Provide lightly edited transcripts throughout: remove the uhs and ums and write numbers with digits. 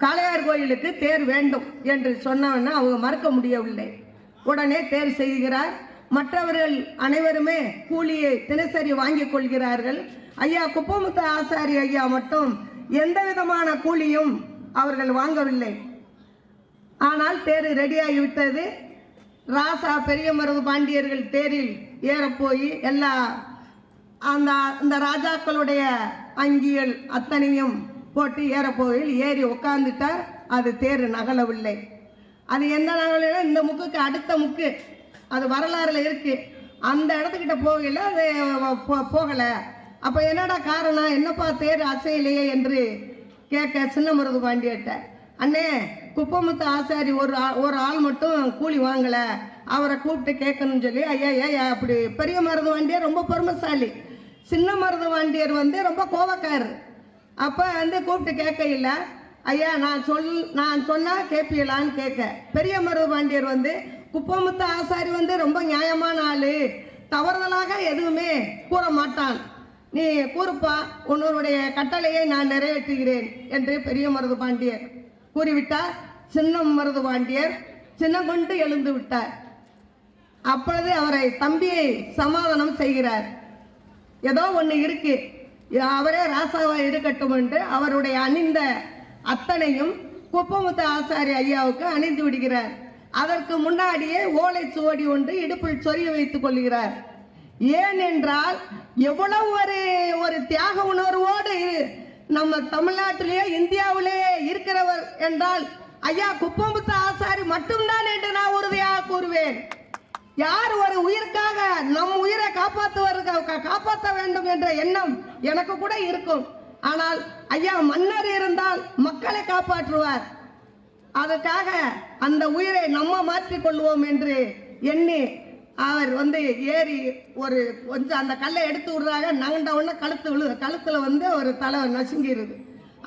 காளையார் கோயிலுக்கு தேர் வேண்டும் என்று சொன்னவன்னா அவங்க மறுக்க முடியவில்லை. உடனே தேர் செய்கிறார். மற்றவர்கள் அனைவருமே கூலியை தினசரி வாங்கிக் கொள்கிறார்கள். ஐயா குப்பமுத்து ஆசாரி ஐயா மட்டும் எந்த விதமான கூலியும் அவர்கள் வாங்கவில்லை. ஆனால் தேர் ரெடியாகிவிட்டது. ராசா பெரிய மருது பாண்டியர்கள் தேரில் ஏறப்போய் எல்லா அந்த ராஜாக்களுடைய அங்கிகள் அத்தனையும் போட்டு ஏறப்போயில் ஏறி உட்கார்ந்துட்டார். அது தேர் நகலவில்லை. அது எந்த நகல இந்த முக்குக்கு அடுத்த முக்கு அது வரலாறுல இருக்கு. அந்த இடத்துக்கிட்ட போகல, அது போகலை. அப்போ என்னடா காரணம், என்னப்பா தேர் அசையிலையே என்று கேட்க சின்ன மருது பாண்டியர்கிட்ட, அண்ணே குப்பமுத்து ஆசாரி ஒரு ஆள் மட்டும் கூலி வாங்கலை, அவரை கூப்பிட்டு கேட்கணும்னு சொல்லி, ஐயா ஏயா அப்படி பெரிய மருது பாண்டியர் ரொம்ப பொறுமைசாலி, சின்ன மருது பாண்டியர் ரொம்ப கோபக்காரர். அப்போ கூப்பிட்டு கேட்க இல்லை, ஐயா நான் சொன்னால் கேட்பீங்களான்னு கேட்க, பெரிய மருது பாண்டியர் குப்பமுத்து ஆசாரி ரொம்ப நியாயமான ஆள், தவறுதலாக எதுவுமே கூற மாட்டான், நீ கூறுப்பா, உன்னுடைய கட்டளையை நான் நிறைவேற்றுகிறேன் என்று பெரிய மருது பாண்டியர் கூறிவிட்டார். சின்ன மருது பாண்டியர் சின்னம் கொண்டு எழுந்து விட்டார். அப்பொழுது அவரை தம்பியை சமாதானம் செய்கிறார். ஏதோ ஒன்று இருக்கு, அவரே ராசாவா இருக்கட்டும் என்று அவருடைய அணிந்த அத்தனையும் குப்பமுத்து ஆசாரி ஐயாவுக்கு அணிந்து விடுகிறார். அதற்கு முன்னாடியே ஓலை சுவடி ஒன்று இடுப்பில் சொரிய வைத்துக் கொள்கிறார். ஏனென்றால் எவ்வளவு ஒரு தியாக உணர்வோடு நம்ம தமிழ்நாட்டிலேயே இந்தியாவிலேயே இருக்கிறவர் என்றால் ஐயா குப்பமுத்து ஆசாரி மட்டும்தான் என்று நான் உறுதியாக கூறுவேன். யார் ஒரு உயிருக்காக நம் உயிரை காப்பாற்ற வேண்டும் என்ற எண்ணம் எனக்கு கூட இருக்கும். ஆனால் ஐயா மன்னர் இருந்தால் மக்களை காப்பாற்றுவார். அதற்காக அந்த உயிரை நம்ம மாற்றிக்கொள்வோம் என்று எண்ணி அவர் ஏறி கொஞ்சம் அந்த கல்லை எடுத்து விடுறாங்க. நகண்ட உடனே கழுத்துல ஒரு தலை நசுங்கிடுது.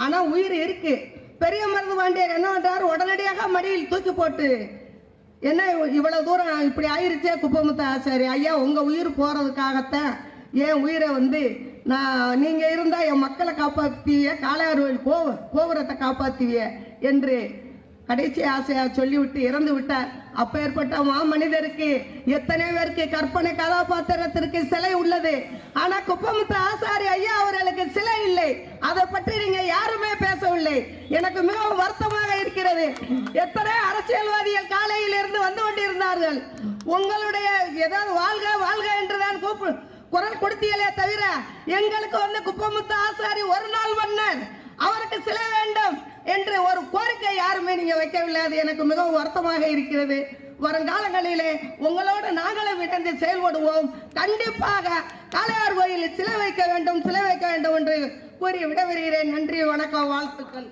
ஆனால் உயிர் இருக்கு. பெரிய மருது பாண்டியர் என்ன பண்றாரு, உடனடியாக மடியில் தூக்கி போட்டு, என்ன இவ்வளவு தூரம் இப்படி ஆயிருச்சே குப்பமுத்து ஆசாரி ஐயா, உங்க உயிர் போறதுக்காகத்தான் என் உயிரை நீங்க இருந்தா என் மக்களை காப்பாற்றுவீங்க, காளையார் கோபுரத்தை காப்பாற்றுவீங்க என்று கடைசி ஆசையா சொல்லிவிட்டு இறந்து விட்டார். அப்பேற்பட்ட மாமனிதருக்கு எத்தனை பேருக்கு கற்பனை கதாபாத்திரத்திற்கு சிலை உள்ளது. ஆனா குப்பமுத்து ஆசாரி ஐயா அவர்களுக்கு சிலை இல்லை. அதை பற்றி நீங்க யாருமே பேசவில்லை. எனக்கு மிகவும் வருத்தமாக இருக்கிறது. எத்தனை அரசியல்வாதிகள் காலையில் இருந்து வந்து கொண்டிருந்தார்கள். உங்களுடைய ஏதாவது வாழ்க வாழ்க என்றுதான் குரல் கொடுத்தீங்களே தவிர எங்களுக்கு குப்பமுத்து ஆசாரி ஒரு நாள் மன்னர், அவருக்கு சிலை வேண்டும் என்று ஒரு கோரிக்கை யாருமே நீங்க வைக்கவில்லை. அது எனக்கு மிகவும் வருத்தமாக இருக்கிறது. வருங்காலங்களிலே உங்களோடு நாங்களும் இணைந்து செயல்படுவோம். கண்டிப்பாக காளையார் கோயிலில் சிலை வைக்க வேண்டும் என்று கூறி விடைபெறுகிறேன். நன்றி, வணக்கம், வாழ்த்துக்கள்.